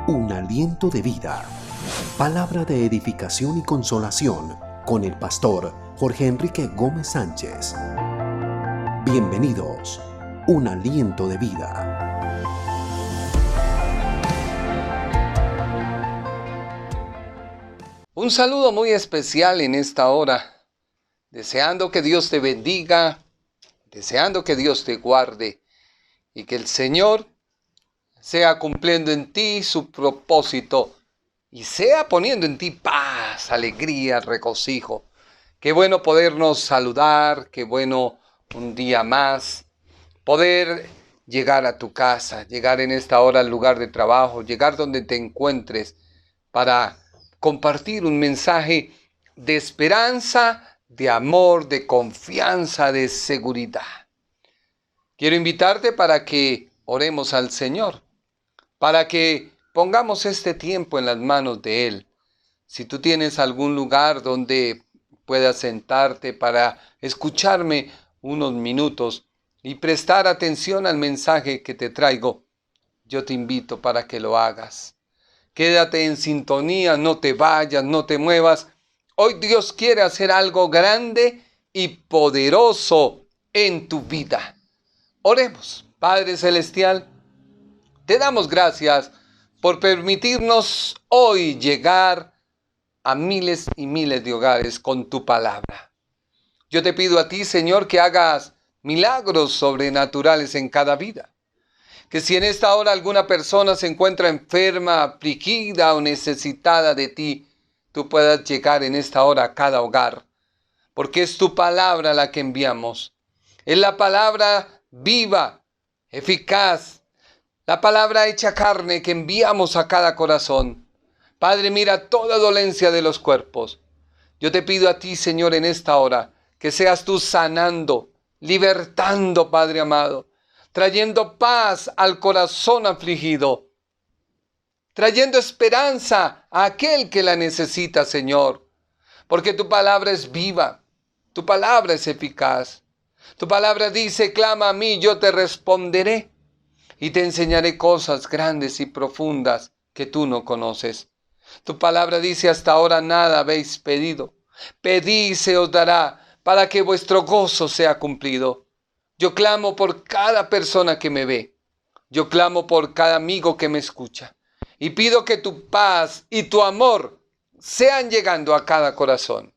Un aliento de vida. Palabra de edificación y consolación con el pastor Jorge Enrique Gómez Sánchez. Bienvenidos. Un aliento de vida. Un saludo muy especial en esta hora, deseando que Dios te bendiga, deseando que Dios te guarde y que el Señor sea cumpliendo en ti su propósito y sea poniendo en ti paz, alegría, regocijo. Qué bueno podernos saludar, qué bueno un día más poder llegar a tu casa, llegar en esta hora al lugar de trabajo, llegar donde te encuentres para compartir un mensaje de esperanza, de amor, de confianza, de seguridad. Quiero invitarte para que oremos al Señor, para que pongamos este tiempo en las manos de Él. Si tú tienes algún lugar donde puedas sentarte para escucharme unos minutos y prestar atención al mensaje que te traigo, yo te invito para que lo hagas. Quédate en sintonía, no te vayas, no te muevas. Hoy Dios quiere hacer algo grande y poderoso en tu vida. Oremos. Padre Celestial, te damos gracias por permitirnos hoy llegar a miles y miles de hogares con tu palabra. Yo te pido a ti, Señor, que hagas milagros sobrenaturales en cada vida. Que si en esta hora alguna persona se encuentra enferma, afligida o necesitada de ti, tú puedas llegar en esta hora a cada hogar. Porque es tu palabra la que enviamos. Es la palabra viva, eficaz, la palabra hecha carne que enviamos a cada corazón. Padre, mira toda dolencia de los cuerpos. Yo te pido a ti, Señor, en esta hora, que seas tú sanando, libertando, Padre amado, trayendo paz al corazón afligido, trayendo esperanza a aquel que la necesita, Señor. Porque tu palabra es viva, tu palabra es eficaz. Tu palabra dice, clama a mí, yo te responderé. Y te enseñaré cosas grandes y profundas que tú no conoces. Tu palabra dice, hasta ahora nada habéis pedido. Pedid y se os dará, para que vuestro gozo sea cumplido. Yo clamo por cada persona que me ve. Yo clamo por cada amigo que me escucha. Y pido que tu paz y tu amor sean llegando a cada corazón.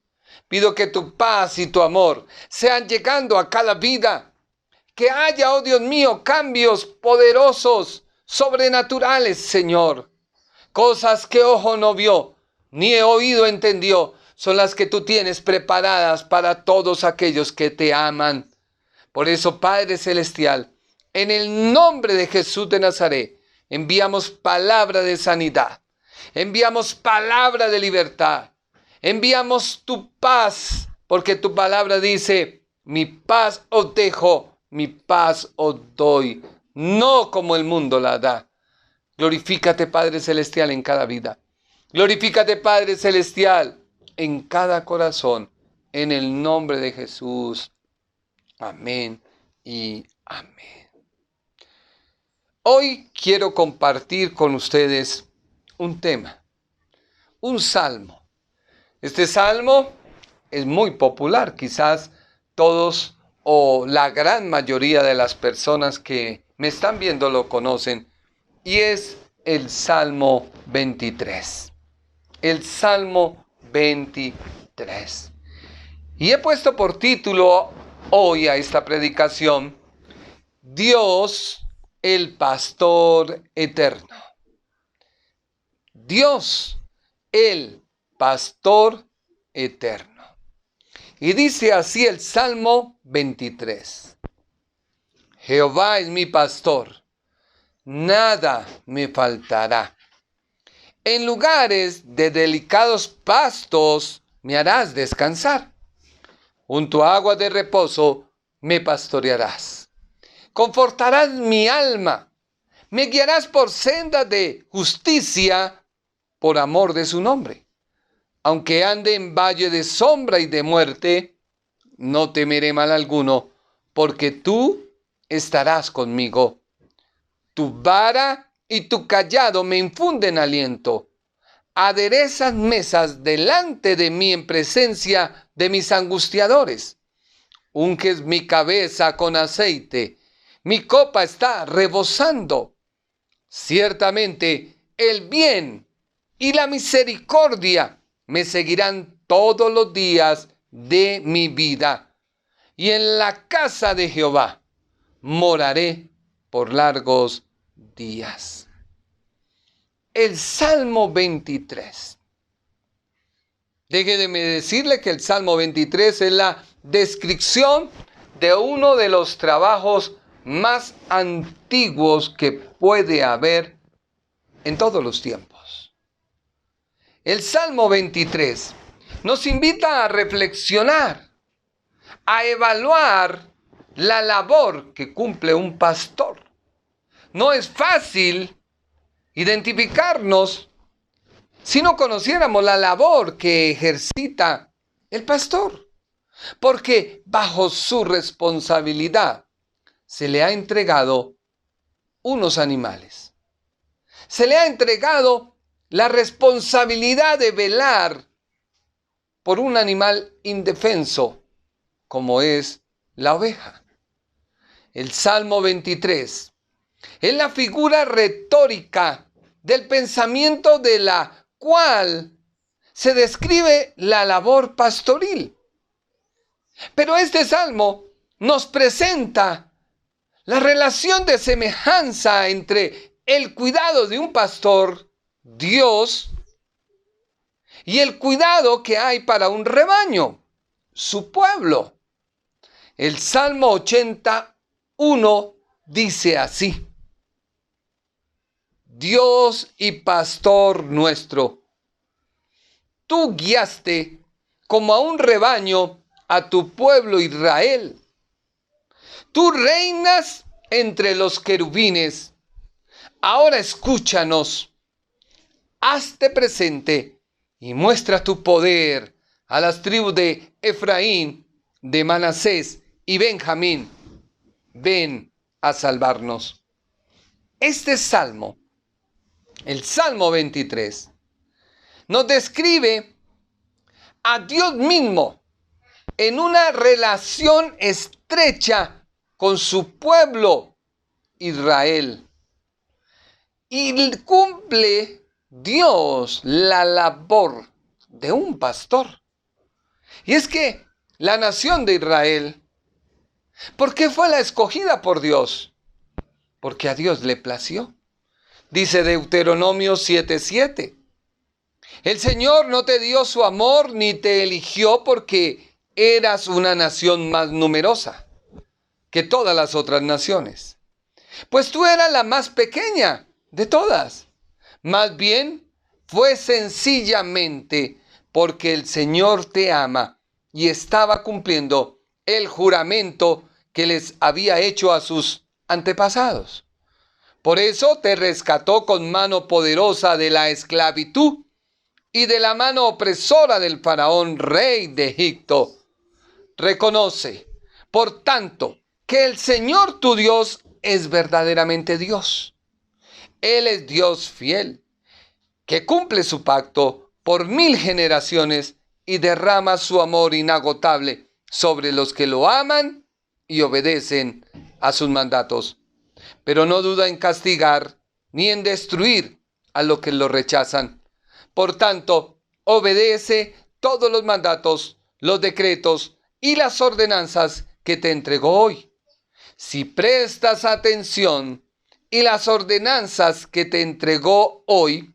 Pido que tu paz y tu amor sean llegando a cada vida. Que haya, oh Dios mío, cambios poderosos, sobrenaturales, Señor. Cosas que ojo no vio, ni oído entendió, son las que tú tienes preparadas para todos aquellos que te aman. Por eso, Padre Celestial, en el nombre de Jesús de Nazaret, enviamos palabra de sanidad, enviamos palabra de libertad, enviamos tu paz, porque tu palabra dice, mi paz os dejo, mi paz os doy, no como el mundo la da. Glorifícate, Padre Celestial, en cada vida. Glorifícate, Padre Celestial, en cada corazón, en el nombre de Jesús. Amén y amén. Hoy quiero compartir con ustedes un tema, un salmo. Este salmo es muy popular, quizás todos o la gran mayoría de las personas que me están viendo lo conocen, y es el Salmo 23. El Salmo 23. Y he puesto por título hoy a esta predicación, Dios, el pastor eterno. Dios, el pastor eterno. Y dice así el Salmo 23. Jehová es mi pastor, nada me faltará. En lugares de delicados pastos me harás descansar. Junto a aguas de reposo me pastorearás. Confortarás mi alma. Me guiarás por sendas de justicia por amor de su nombre. Aunque ande en valle de sombra y de muerte, no temeré mal alguno, porque tú estarás conmigo. Tu vara y tu cayado me infunden aliento. Aderezas mesas delante de mí en presencia de mis angustiadores. Unges mi cabeza con aceite, mi copa está rebosando. Ciertamente el bien y la misericordia me seguirán todos los días de mi vida, y en la casa de Jehová moraré por largos días. El Salmo 23. Déjeme decirle que el Salmo 23 es la descripción de uno de los trabajos más antiguos que puede haber en todos los tiempos. El Salmo 23 nos invita a reflexionar, a evaluar la labor que cumple un pastor. No es fácil identificarnos si no conociéramos la labor que ejercita el pastor, porque bajo su responsabilidad se le ha entregado unos animales. Se le ha entregado la responsabilidad de velar por un animal indefenso como es la oveja. El Salmo 23 es la figura retórica del pensamiento de la cual se describe la labor pastoril. Pero este salmo nos presenta la relación de semejanza entre el cuidado de un pastor, Dios, y el cuidado que hay para un rebaño, su pueblo. El Salmo 81 dice así: Dios y pastor nuestro, tú guiaste como a un rebaño a tu pueblo Israel. Tú reinas entre los querubines. Ahora escúchanos, hazte presente y muestra tu poder a las tribus de Efraín, de Manasés y Benjamín. Ven a salvarnos. Este salmo, el Salmo 23, nos describe a Dios mismo en una relación estrecha con su pueblo Israel. Y cumple Dios la labor de un pastor. Y es que la nación de Israel, ¿por qué fue la escogida por Dios? Porque a Dios le plació. Dice Deuteronomio 7:7. El Señor no te dio su amor ni te eligió porque eras una nación más numerosa que todas las otras naciones, pues tú eras la más pequeña de todas. Más bien fue sencillamente porque el Señor te ama y estaba cumpliendo el juramento que les había hecho a sus antepasados. Por eso te rescató con mano poderosa de la esclavitud y de la mano opresora del faraón, rey de Egipto. Reconoce, por tanto, que el Señor tu Dios es verdaderamente Dios. Él es Dios fiel, que cumple su pacto por 1000 generaciones y derrama su amor inagotable sobre los que lo aman y obedecen a sus mandatos. Pero no duda en castigar ni en destruir a los que lo rechazan. Por tanto, obedece todos los mandatos, los decretos y las ordenanzas que te entregó hoy. Si prestas atención y las ordenanzas que te entregó hoy,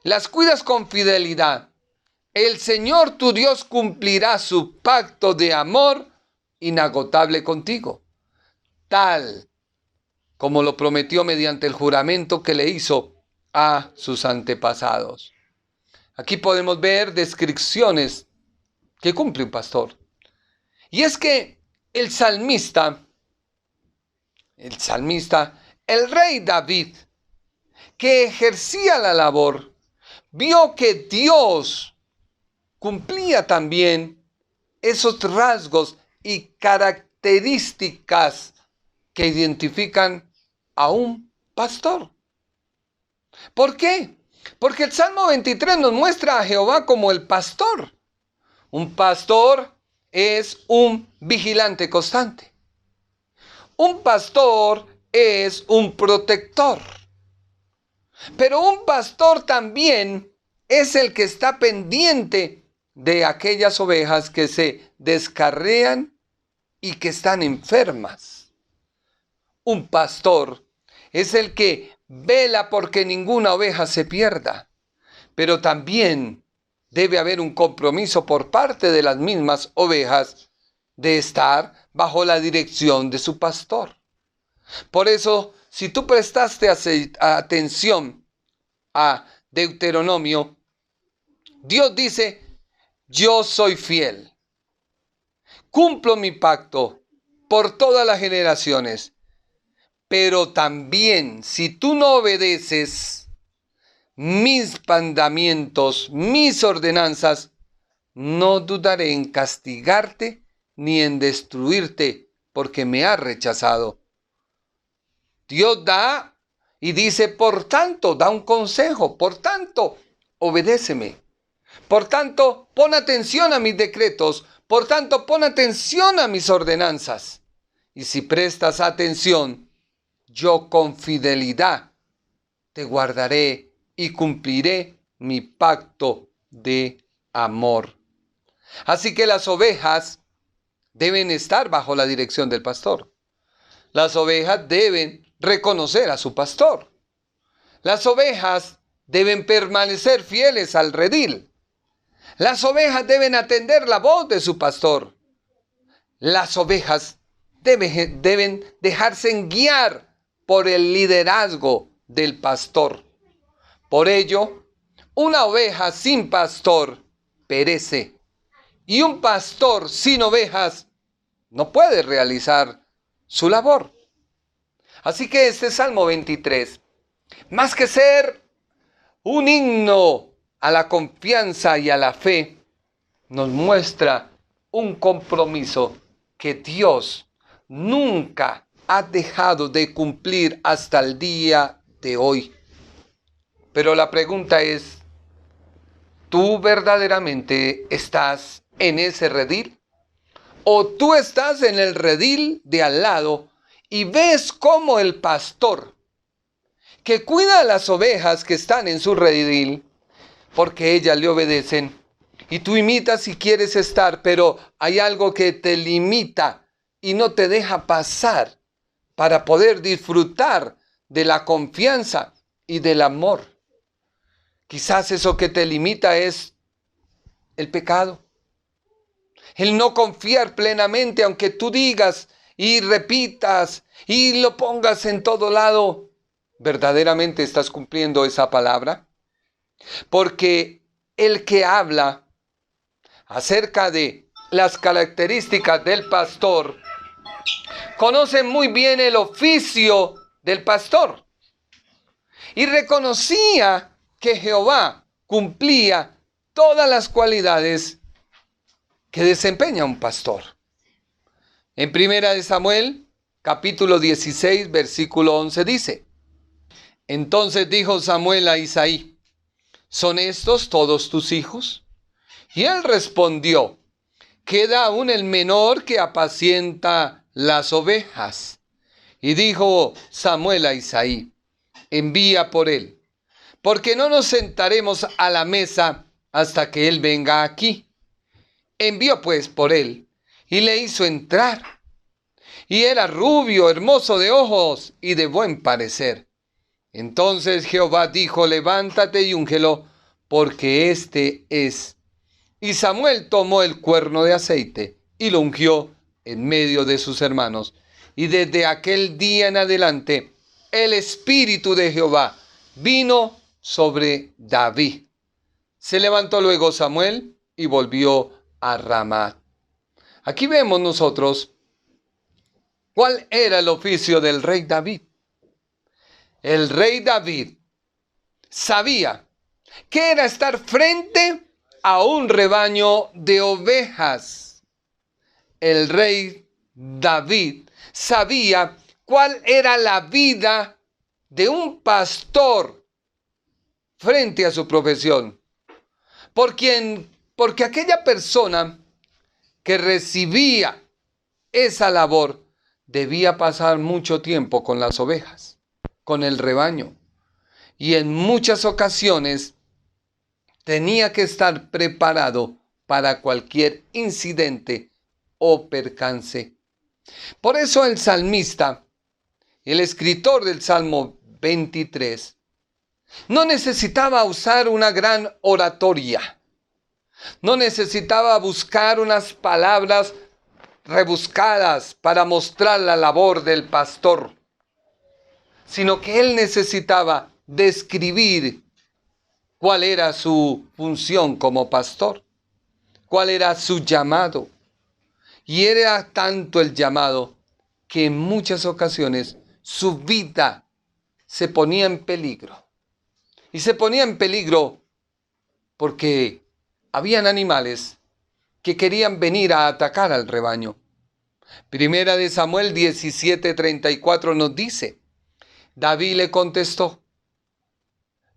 las cuidas con fidelidad, el Señor tu Dios cumplirá su pacto de amor inagotable contigo, tal como lo prometió mediante el juramento que le hizo a sus antepasados. Aquí podemos ver descripciones que cumple un pastor. Y es que el salmista, el rey David, que ejercía la labor, vio que Dios cumplía también esos rasgos y características que identifican a un pastor. ¿Por qué? Porque el Salmo 23 nos muestra a Jehová como el pastor. Un pastor es un vigilante constante. Un pastor es un protector. Pero un pastor también es el que está pendiente de aquellas ovejas que se descarrían y que están enfermas. Un pastor es el que vela porque ninguna oveja se pierda, pero también debe haber un compromiso por parte de las mismas ovejas de estar bajo la dirección de su pastor. Por eso, si tú prestaste atención a Deuteronomio, Dios dice: yo soy fiel, cumplo mi pacto por todas las generaciones, pero también si tú no obedeces mis mandamientos, mis ordenanzas, no dudaré en castigarte ni en destruirte, porque me has rechazado. Dios da y dice, por tanto, da un consejo, por tanto, obedéceme. Por tanto, pon atención a mis decretos, por tanto, pon atención a mis ordenanzas. Y si prestas atención, yo con fidelidad te guardaré y cumpliré mi pacto de amor. Así que las ovejas deben estar bajo la dirección del pastor. Las ovejas deben reconocer a su pastor. Las ovejas deben permanecer fieles al redil. Las ovejas deben atender la voz de su pastor. Las ovejas deben dejarse guiar por el liderazgo del pastor. Por ello, una oveja sin pastor perece, y un pastor sin ovejas no puede realizar su labor. Así que este Salmo 23, más que ser un himno a la confianza y a la fe, nos muestra un compromiso que Dios nunca ha dejado de cumplir hasta el día de hoy. Pero la pregunta es, ¿tú verdaderamente estás en ese redil? ¿O tú estás en el redil de al lado y ves cómo el pastor que cuida a las ovejas que están en su redil, porque ellas le obedecen, y tú imitas si quieres estar, pero hay algo que te limita y no te deja pasar para poder disfrutar de la confianza y del amor? Quizás eso que te limita es el pecado, el no confiar plenamente, aunque tú digas y repitas y lo pongas en todo lado. ¿Verdaderamente estás cumpliendo esa palabra? Porque el que habla acerca de las características del pastor conoce muy bien el oficio del pastor y reconocía que Jehová cumplía todas las cualidades que desempeña un pastor. En 1 Samuel, capítulo 16, versículo 11 dice: entonces dijo Samuel a Isaí: ¿son estos todos tus hijos? Y él respondió: queda aún el menor que apacienta las ovejas. Y dijo Samuel a Isaí: envía por él, porque no nos sentaremos a la mesa hasta que él venga aquí. Envió pues por él y le hizo entrar. Y era rubio, hermoso de ojos y de buen parecer. Entonces Jehová dijo: levántate y úngelo, porque este es. Y Samuel tomó el cuerno de aceite y lo ungió en medio de sus hermanos. Y desde aquel día en adelante, el Espíritu de Jehová vino sobre David. Se levantó luego Samuel y volvió a Ramá. Aquí vemos nosotros cuál era el oficio del rey David. El rey David sabía que era estar frente a un rebaño de ovejas. El rey David sabía cuál era la vida de un pastor frente a su profesión. Porque aquella persona que recibía esa labor debía pasar mucho tiempo con las ovejas, con el rebaño. Y en muchas ocasiones tenía que estar preparado para cualquier incidente o percance. Por eso el salmista, el escritor del Salmo 23, no necesitaba usar una gran oratoria. No necesitaba buscar unas palabras rebuscadas para mostrar la labor del pastor, sino que él necesitaba describir cuál era su función como pastor, cuál era su llamado. Y era tanto el llamado que en muchas ocasiones su vida se ponía en peligro. Y se ponía en peligro porque habían animales que querían venir a atacar al rebaño. Primera de Samuel 17:34 nos dice, David le contestó,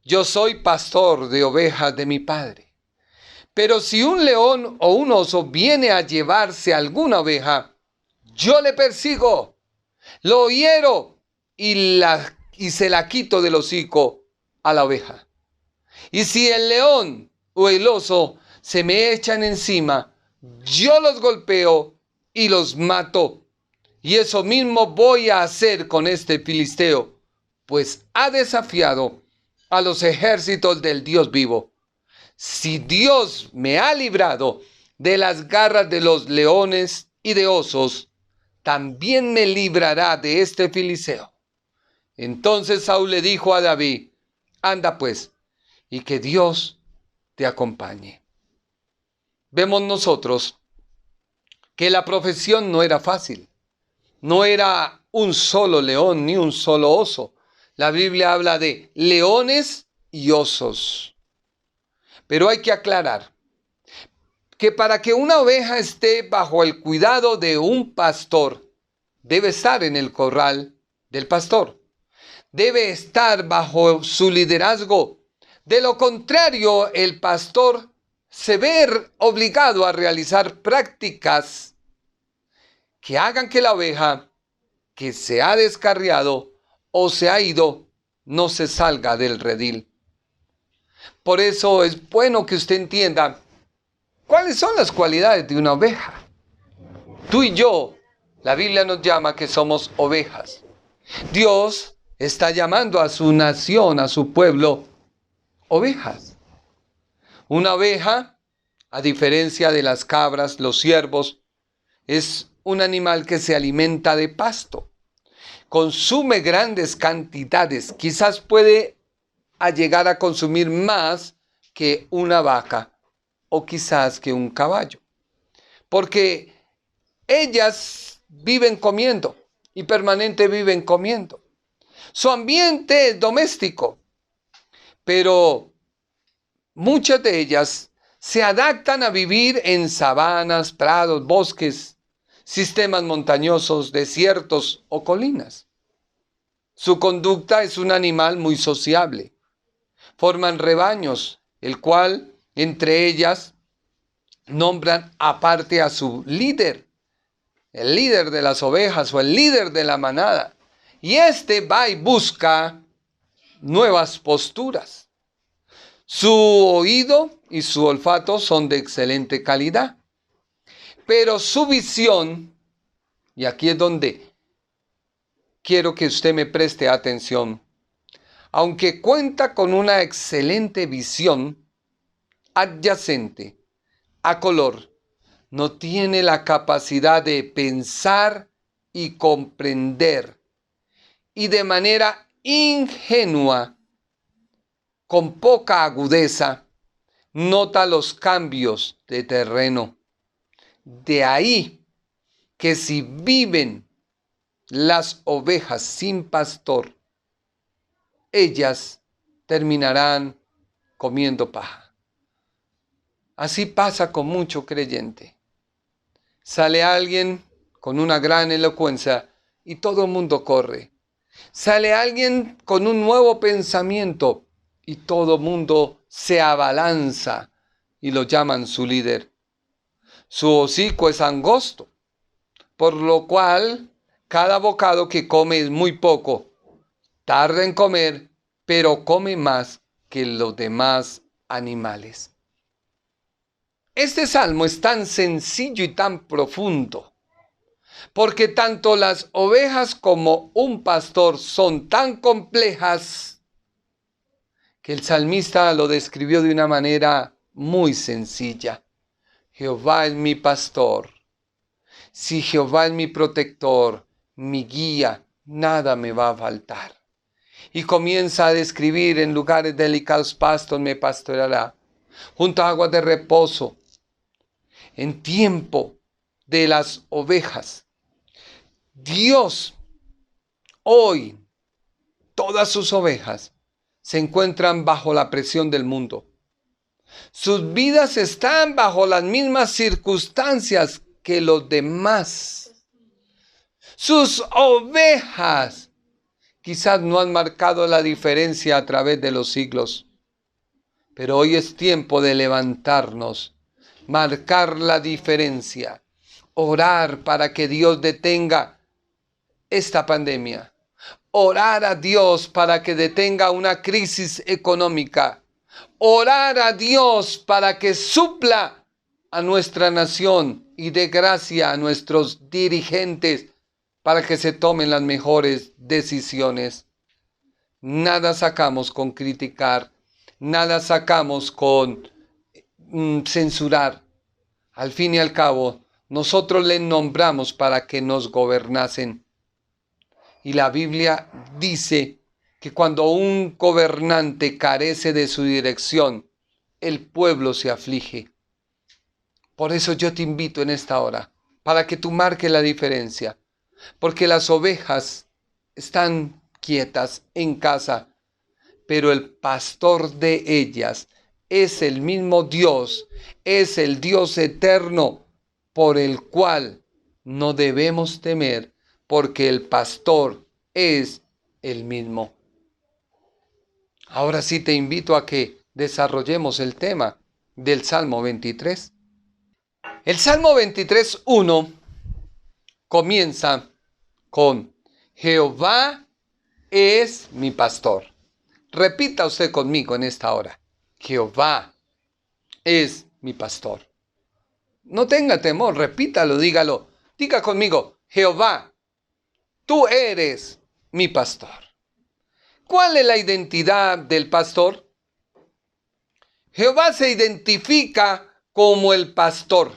yo soy pastor de ovejas de mi padre. Pero si un león o un oso viene a llevarse alguna oveja, yo le persigo, lo hiero y se la quito del hocico a la oveja. Y si el león o el oso se me echan encima, yo los golpeo y los mato. Y eso mismo voy a hacer con este filisteo, pues ha desafiado a los ejércitos del Dios vivo. Si Dios me ha librado de las garras de los leones y de osos, también me librará de este filisteo. Entonces Saúl le dijo a David, anda pues, y que Dios te acompañe. Vemos nosotros que la profesión no era fácil. No era un solo león ni un solo oso. La Biblia habla de leones y osos. Pero hay que aclarar que para que una oveja esté bajo el cuidado de un pastor, debe estar en el corral del pastor. Debe estar bajo su liderazgo. De lo contrario, el pastor se ve obligado a realizar prácticas que hagan que la oveja que se ha descarriado o se ha ido no se salga del redil. Por eso es bueno que usted entienda cuáles son las cualidades de una oveja. Tú y yo, la Biblia nos llama que somos ovejas. Dios está llamando a su nación, a su pueblo, ovejas. Una oveja, a diferencia de las cabras, los ciervos, es un animal que se alimenta de pasto. Consume grandes cantidades, quizás puede llegar a consumir más que una vaca o quizás que un caballo. Porque ellas viven comiendo y permanente viven comiendo. Su ambiente es doméstico, pero muchas de ellas se adaptan a vivir en sabanas, prados, bosques, sistemas montañosos, desiertos o colinas. Su conducta es un animal muy sociable. Forman rebaños, el cual entre ellas nombran aparte a su líder, el líder de las ovejas o el líder de la manada. Y este va y busca nuevas posturas. Su oído y su olfato son de excelente calidad. Pero su visión, y aquí es donde quiero que usted me preste atención, aunque cuenta con una excelente visión adyacente a color, no tiene la capacidad de pensar y comprender, y de manera ingenua, con poca agudeza, nota los cambios de terreno. De ahí que si viven las ovejas sin pastor, ellas terminarán comiendo paja. Así pasa con mucho creyente. Sale alguien con una gran elocuencia y todo el mundo corre. Sale alguien con un nuevo pensamiento y todo mundo se abalanza y lo llaman su líder. Su hocico es angosto, por lo cual cada bocado que come es muy poco. Tarda en comer, pero come más que los demás animales. Este salmo es tan sencillo y tan profundo, porque tanto las ovejas como un pastor son tan complejas que el salmista lo describió de una manera muy sencilla. Jehová es mi pastor. Si Jehová es mi protector, mi guía, nada me va a faltar. Y comienza a describir: en lugares delicados pastos me pastoreará, junto a aguas de reposo. En tiempo de las ovejas, Dios hoy, todas sus ovejas se encuentran bajo la presión del mundo. Sus vidas están bajo las mismas circunstancias que los demás. Sus ovejas quizás no han marcado la diferencia a través de los siglos, pero hoy es tiempo de levantarnos, marcar la diferencia, orar para que Dios detenga esta pandemia, orar a Dios para que detenga una crisis económica, orar a Dios para que supla a nuestra nación y dé gracia a nuestros dirigentes para que se tomen las mejores decisiones. Nada sacamos con criticar, nada sacamos con censurar. Al fin y al cabo, nosotros les nombramos para que nos gobernasen. Y la Biblia dice que cuando un gobernante carece de su dirección, el pueblo se aflige. Por eso yo te invito en esta hora, para que tú marques la diferencia, porque las ovejas están quietas en casa, pero el pastor de ellas es el mismo Dios, es el Dios eterno, por el cual no debemos temer, porque el pastor es el mismo. Ahora sí te invito a que desarrollemos el tema del Salmo 23. El Salmo 23:1 comienza con: Jehová es mi pastor. Repita usted conmigo en esta hora: Jehová es mi pastor. No tenga temor, repítalo, dígalo. Diga conmigo: Jehová, tú eres mi pastor. ¿Cuál es la identidad del pastor? Jehová se identifica como el pastor.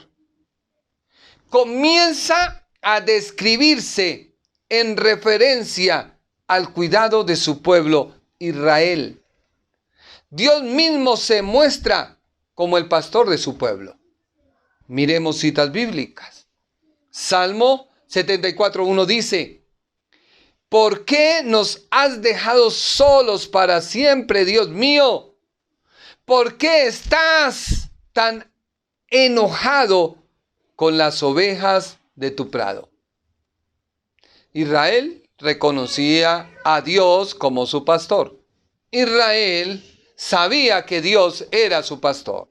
Comienza a describirse en referencia al cuidado de su pueblo Israel. Dios mismo se muestra como el pastor de su pueblo. Miremos citas bíblicas. Salmo 74:1 dice: ¿por qué nos has dejado solos para siempre, Dios mío? ¿Por qué estás tan enojado con las ovejas de tu prado? Israel reconocía a Dios como su pastor. Israel sabía que Dios era su pastor.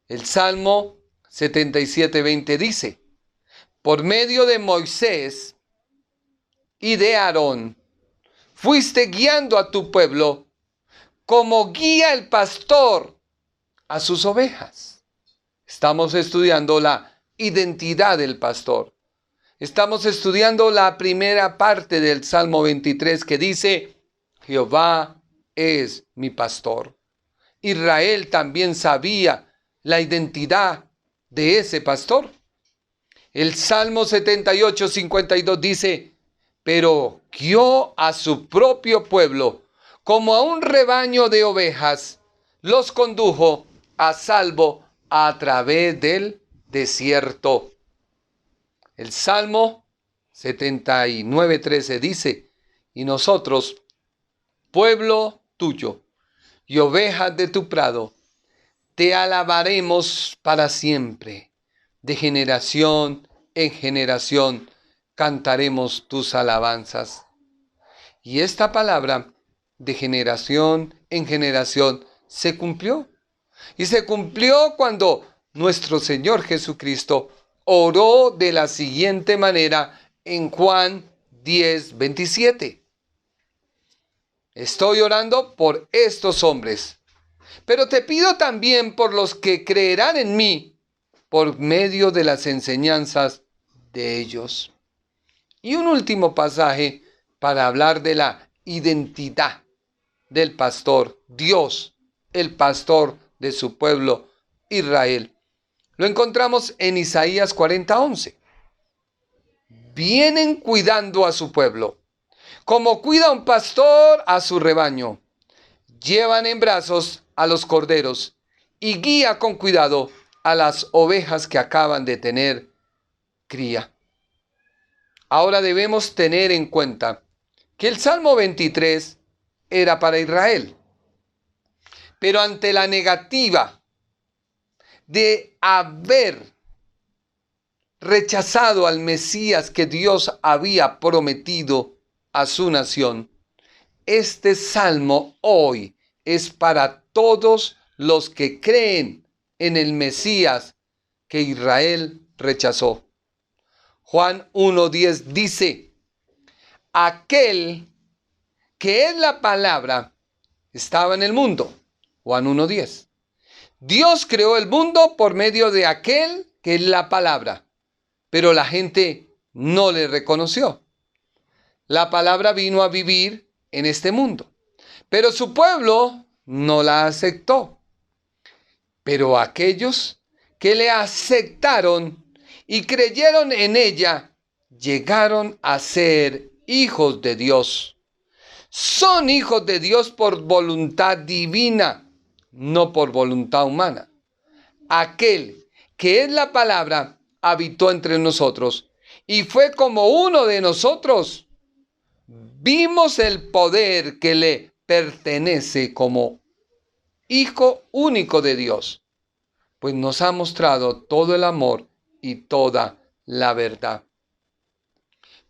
El Salmo 77:20 dice: por medio de Moisés y de Aarón, fuiste guiando a tu pueblo como guía el pastor a sus ovejas. Estamos estudiando la identidad del pastor. Estamos estudiando la primera parte del Salmo 23 que dice: Jehová es mi pastor. Israel también sabía la identidad de ese pastor. El Salmo 78:52 dice: pero guió a su propio pueblo como a un rebaño de ovejas, los condujo a salvo a través del desierto. El Salmo 79:13 dice: y nosotros, pueblo tuyo y ovejas de tu prado, te alabaremos para siempre. De generación en generación cantaremos tus alabanzas. Y esta palabra de generación en generación se cumplió. Y se cumplió cuando nuestro Señor Jesucristo oró de la siguiente manera en Juan 10:27. Estoy orando por estos hombres, pero te pido también por los que creerán en mí por medio de las enseñanzas de ellos. Y un último pasaje para hablar de la identidad del pastor, Dios, el pastor de su pueblo, Israel. Lo encontramos en Isaías 40:11. Vienen cuidando a su pueblo, como cuida un pastor a su rebaño. Llevan en brazos a los corderos y guía con cuidado a las ovejas que acaban de tener cría. Ahora debemos tener en cuenta que el Salmo 23 era para Israel. Pero ante la negativa de haber rechazado al Mesías que Dios había prometido a su nación, este salmo hoy es para todos los que creen en el Mesías que Israel rechazó. Juan 1:10 dice: aquel que es la palabra estaba en el mundo. Juan 1:10. Dios creó el mundo por medio de aquel que es la palabra, pero la gente no le reconoció. La palabra vino a vivir en este mundo, pero su pueblo no la aceptó. Pero aquellos que le aceptaron y creyeron en ella, llegaron a ser hijos de Dios. Son hijos de Dios por voluntad divina, no por voluntad humana. Aquel que es la palabra habitó entre nosotros y fue como uno de nosotros. Vimos el poder que le pertenece como Hijo único de Dios, pues nos ha mostrado todo el amor y toda la verdad.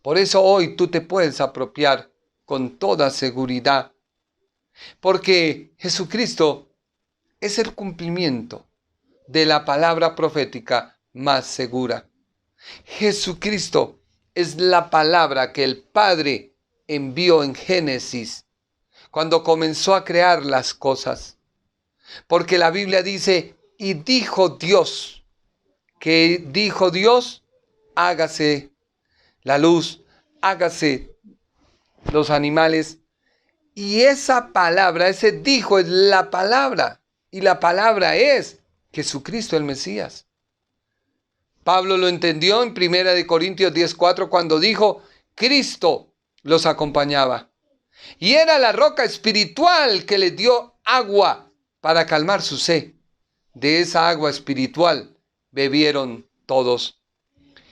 Por eso hoy tú te puedes apropiar con toda seguridad, porque Jesucristo es el cumplimiento de la palabra profética más segura. Jesucristo es la palabra que el Padre envió en Génesis, cuando comenzó a crear las cosas. Porque la Biblia dice, y dijo Dios, que dijo Dios, hágase la luz, hágase los animales. Y esa palabra, ese dijo es la palabra. Y la palabra es Jesucristo el Mesías. Pablo lo entendió en 1 Corintios 10:4 cuando dijo, Cristo los acompañaba. Y era la roca espiritual que les dio agua para calmar su sed. De esa agua espiritual bebieron todos.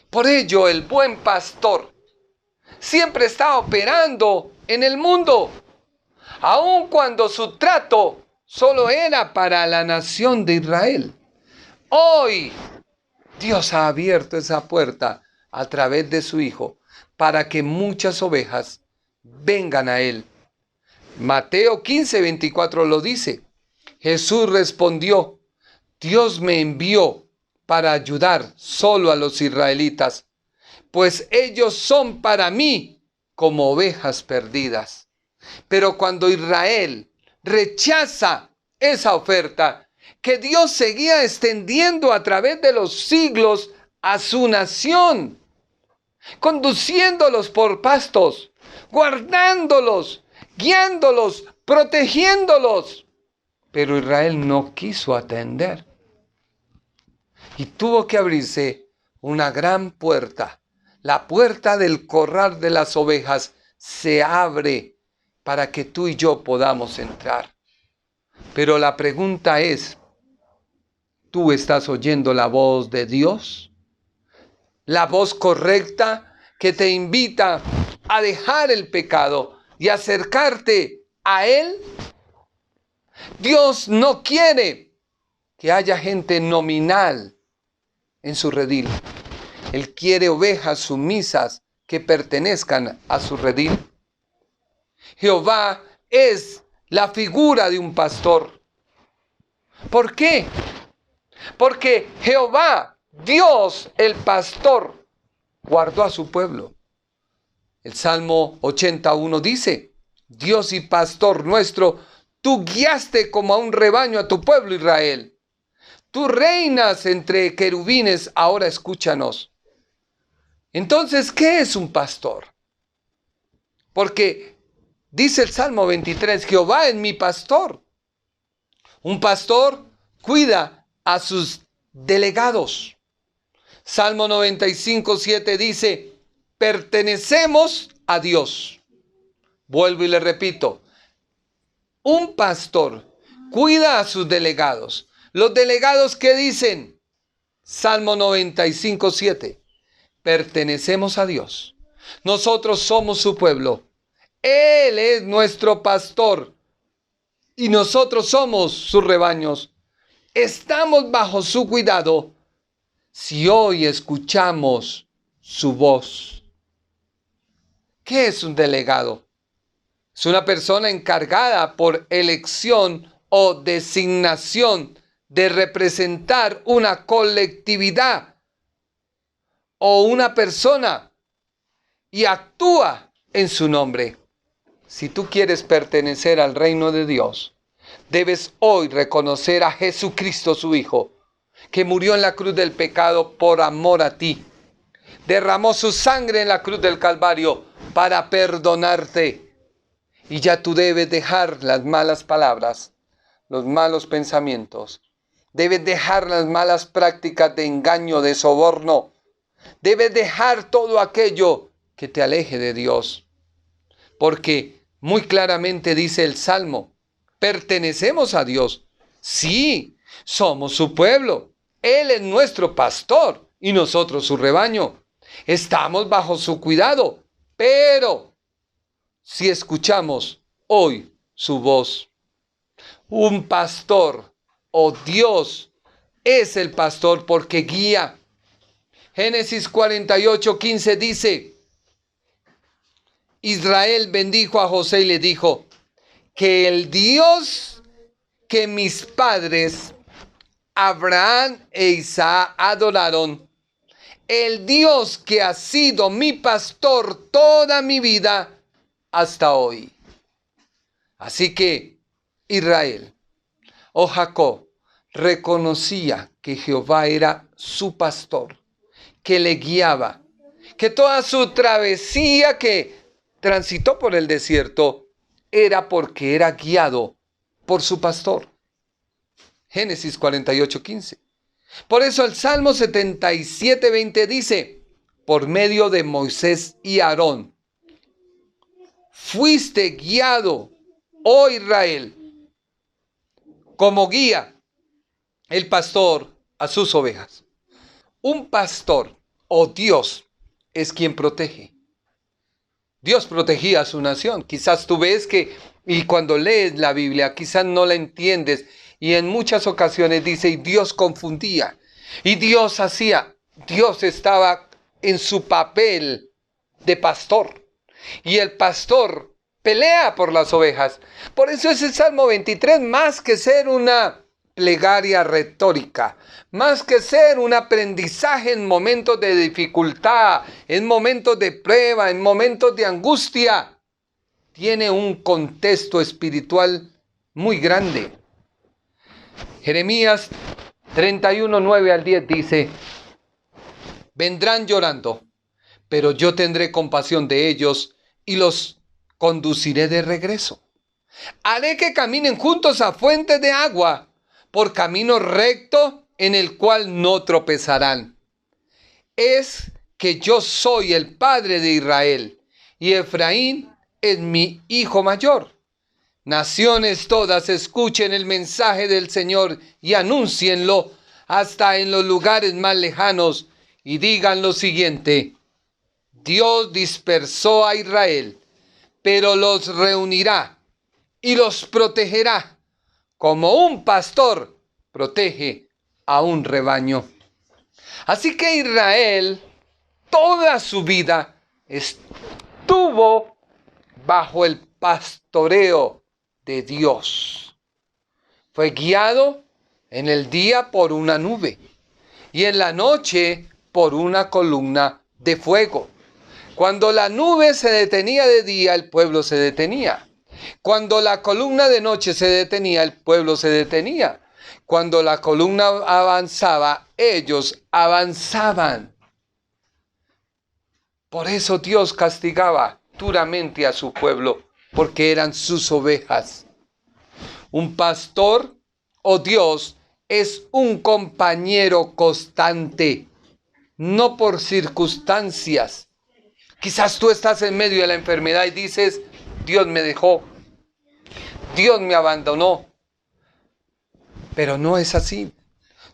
Por ello el buen pastor siempre está operando en el mundo, aun cuando su trato solo era para la nación de Israel. Hoy Dios ha abierto esa puerta a través de su Hijo para que muchas ovejas vengan a Él. Mateo 15:24 lo dice. Jesús respondió, Dios me envió para ayudar solo a los israelitas, pues ellos son para mí como ovejas perdidas. Pero cuando Israel rechaza esa oferta que Dios seguía extendiendo a través de los siglos a su nación, conduciéndolos por pastos, guardándolos, guiándolos, protegiéndolos. Pero Israel no quiso atender. Y tuvo que abrirse una gran puerta. La puerta del corral de las ovejas se abre para que tú y yo podamos entrar. Pero la pregunta es, ¿tú estás oyendo la voz de Dios? La voz correcta que te invita a dejar el pecado y acercarte a Él. Dios no quiere que haya gente nominal en su redil. Él quiere ovejas sumisas que pertenezcan a su redil. Jehová es la figura de un pastor. ¿Por qué? Porque Jehová, Dios, el pastor, guardó a su pueblo. El Salmo 81 dice: Dios y pastor nuestro, tú guiaste como a un rebaño a tu pueblo Israel. Tú reinas entre querubines, ahora escúchanos. Entonces, ¿qué es un pastor? Porque dice el Salmo 23, Jehová es mi pastor. Un pastor cuida a sus delegados. Salmo 95:7 dice, pertenecemos a Dios. Vuelvo y le repito, un pastor cuida a sus delegados. Los delegados, ¿qué dicen? Salmo 95:7, pertenecemos a Dios. Nosotros somos su pueblo. Él es nuestro pastor y nosotros somos sus rebaños. Estamos bajo su cuidado si hoy escuchamos su voz. ¿Qué es un delegado? Es una persona encargada por elección o designación de representar una colectividad o una persona y actúa en su nombre. Si tú quieres pertenecer al reino de Dios, debes hoy reconocer a Jesucristo, su Hijo, que murió en la cruz del pecado por amor a ti. Derramó su sangre en la cruz del Calvario para perdonarte. Y ya tú debes dejar las malas palabras, los malos pensamientos. Debes dejar las malas prácticas de engaño, de soborno. Debes dejar todo aquello que te aleje de Dios. Porque muy claramente dice el Salmo, pertenecemos a Dios. Sí, somos su pueblo. Él es nuestro pastor y nosotros su rebaño. Estamos bajo su cuidado, pero si escuchamos hoy su voz, un pastor o Dios es el pastor porque guía. Génesis 48:15 dice, Israel bendijo a José y le dijo, que el Dios que mis padres Abraham e Isaac adoraron, el Dios que ha sido mi pastor toda mi vida hasta hoy. Así que Israel o Jacob reconocía que Jehová era su pastor, que le guiaba, que toda su travesía que transitó por el desierto era porque era guiado por su pastor. Génesis 48:15. Por eso el Salmo 77:20 dice, por medio de Moisés y Aarón, fuiste guiado, oh Israel, como guía el pastor a sus ovejas. Un pastor o Dios es quien protege. Dios protegía a su nación. Quizás tú ves que, y cuando lees la Biblia, quizás no la entiendes. Y en muchas ocasiones dice, y Dios confundía. Y Dios estaba en su papel de pastor. Y el pastor pelea por las ovejas. Por eso ese Salmo 23, más que ser una plegaria retórica, más que ser un aprendizaje en momentos de dificultad, en momentos de prueba, en momentos de angustia, tiene un contexto espiritual muy grande. Jeremías 31:9-10 dice, vendrán llorando, pero yo tendré compasión de ellos y los conduciré de regreso. Haré que caminen juntos a fuentes de agua, por camino recto en el cual no tropezarán. Es que yo soy el padre de Israel, y Efraín es mi hijo mayor. Naciones todas escuchen el mensaje del Señor y anúncienlo hasta en los lugares más lejanos y digan lo siguiente: Dios dispersó a Israel, pero los reunirá y los protegerá como un pastor protege a un rebaño. Así que Israel toda su vida estuvo bajo el pastoreo de Dios. Fue guiado en el día por una nube y en la noche por una columna de fuego. Cuando la nube se detenía de día, el pueblo se detenía. Cuando la columna de noche se detenía, el pueblo se detenía. Cuando la columna avanzaba, ellos avanzaban. Por eso Dios castigaba duramente a su pueblo, porque eran sus ovejas. Un pastor o Dios es un compañero constante, no por circunstancias. Quizás tú estás en medio de la enfermedad y dices, Dios me dejó, Dios me abandonó. Pero no es así.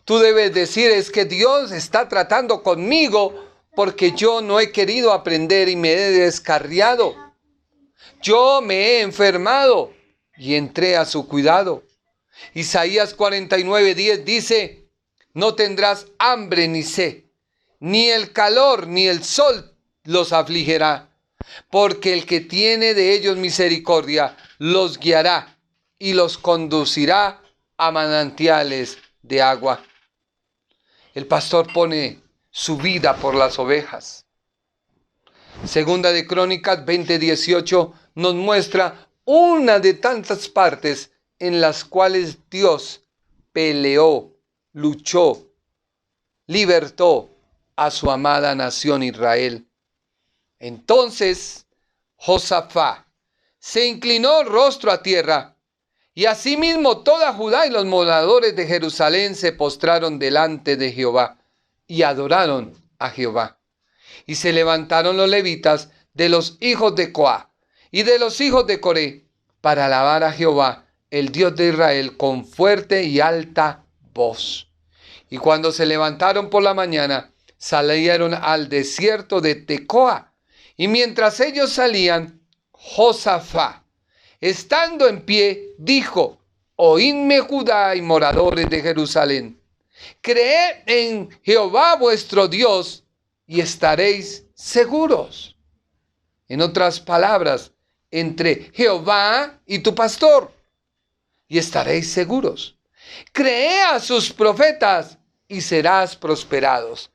Tú debes decir, es que Dios está tratando conmigo porque yo no he querido aprender y me he descarriado. Yo me he enfermado y entré a su cuidado. Isaías 49:10 dice, no tendrás hambre ni sed, ni el calor ni el sol los afligirá, porque el que tiene de ellos misericordia los guiará y los conducirá a manantiales de agua. El pastor pone su vida por las ovejas. Segunda de Crónicas 20:18 nos muestra una de tantas partes en las cuales Dios peleó, luchó, libertó a su amada nación Israel. Entonces Josafat se inclinó rostro a tierra, y asimismo toda Judá y los moradores de Jerusalén se postraron delante de Jehová y adoraron a Jehová. Y se levantaron los levitas de los hijos de Coa y de los hijos de Coré para alabar a Jehová, el Dios de Israel, con fuerte y alta voz. Y cuando se levantaron por la mañana, salieron al desierto de Tecoa. Y mientras ellos salían, Josafat, estando en pie, dijo, oídme Judá y moradores de Jerusalén, creed en Jehová vuestro Dios y estaréis seguros. En otras palabras, entre Jehová y tu pastor, y estaréis seguros. Cree a sus profetas y serás prosperados.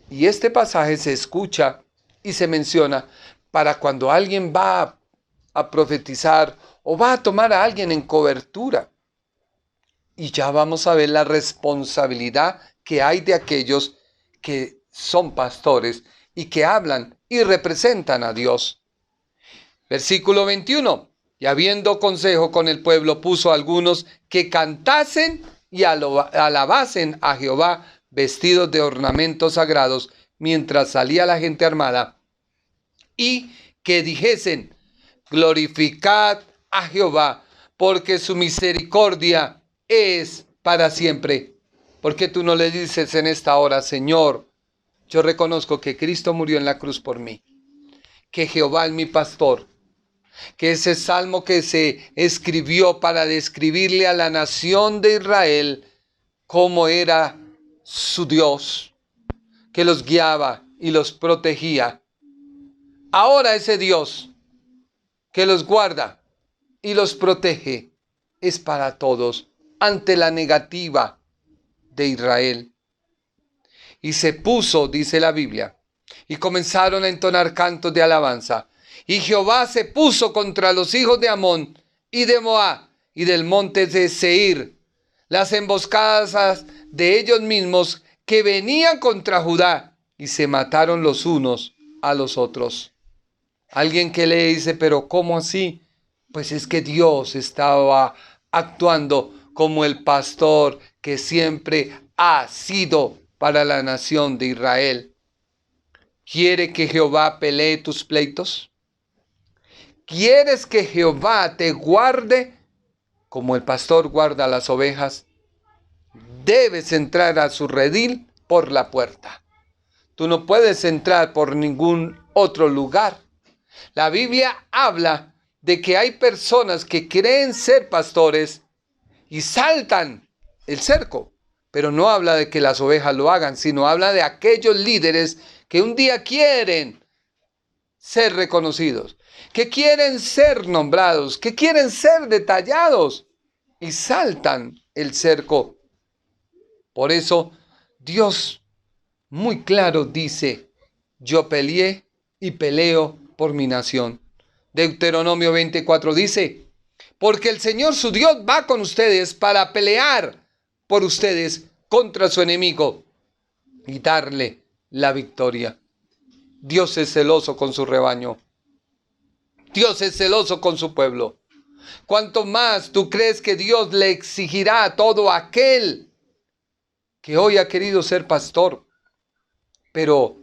Y este pasaje se escucha y se menciona para cuando alguien va a profetizar o va a tomar a alguien en cobertura. Y ya vamos a ver la responsabilidad que hay de aquellos que son pastores y que hablan y representan a Dios. Versículo 21. Y habiendo consejo con el pueblo, puso a algunos que cantasen y alabasen a Jehová vestidos de ornamentos sagrados, mientras salía la gente armada, y que dijesen, glorificad a Jehová, porque su misericordia es para siempre. ¿Por qué tú no le dices en esta hora, Señor, yo reconozco que Cristo murió en la cruz por mí, que Jehová es mi pastor, que ese salmo que se escribió para describirle a la nación de Israel cómo era su Dios, que los guiaba y los protegía? Ahora ese Dios que los guarda y los protege es para todos ante la negativa de Israel. Y se puso, dice la Biblia, y comenzaron a entonar cantos de alabanza. Y Jehová se puso contra los hijos de Amón y de Moab y del monte de Seir, las emboscadas de ellos mismos que venían contra Judá, y se mataron los unos a los otros. Alguien que le dice, pero ¿cómo así? Pues es que Dios estaba actuando como el pastor que siempre ha sido para la nación de Israel. ¿Quiere que Jehová pelee tus pleitos? ¿Quieres que Jehová te guarde como el pastor guarda las ovejas? Debes entrar a su redil por la puerta. Tú no puedes entrar por ningún otro lugar. La Biblia habla de que hay personas que creen ser pastores y saltan el cerco, pero no habla de que las ovejas lo hagan, sino habla de aquellos líderes que un día quieren ser reconocidos, que quieren ser nombrados, que quieren ser detallados y saltan el cerco. Por eso Dios muy claro dice: yo peleé y peleo por mi nación. Deuteronomio 24 dice: porque el Señor su Dios va con ustedes para pelear por ustedes contra su enemigo y darle la victoria. Dios es celoso con su rebaño. Dios es celoso con su pueblo. ¿Cuánto más tú crees que Dios le exigirá a todo aquel que hoy ha querido ser pastor, pero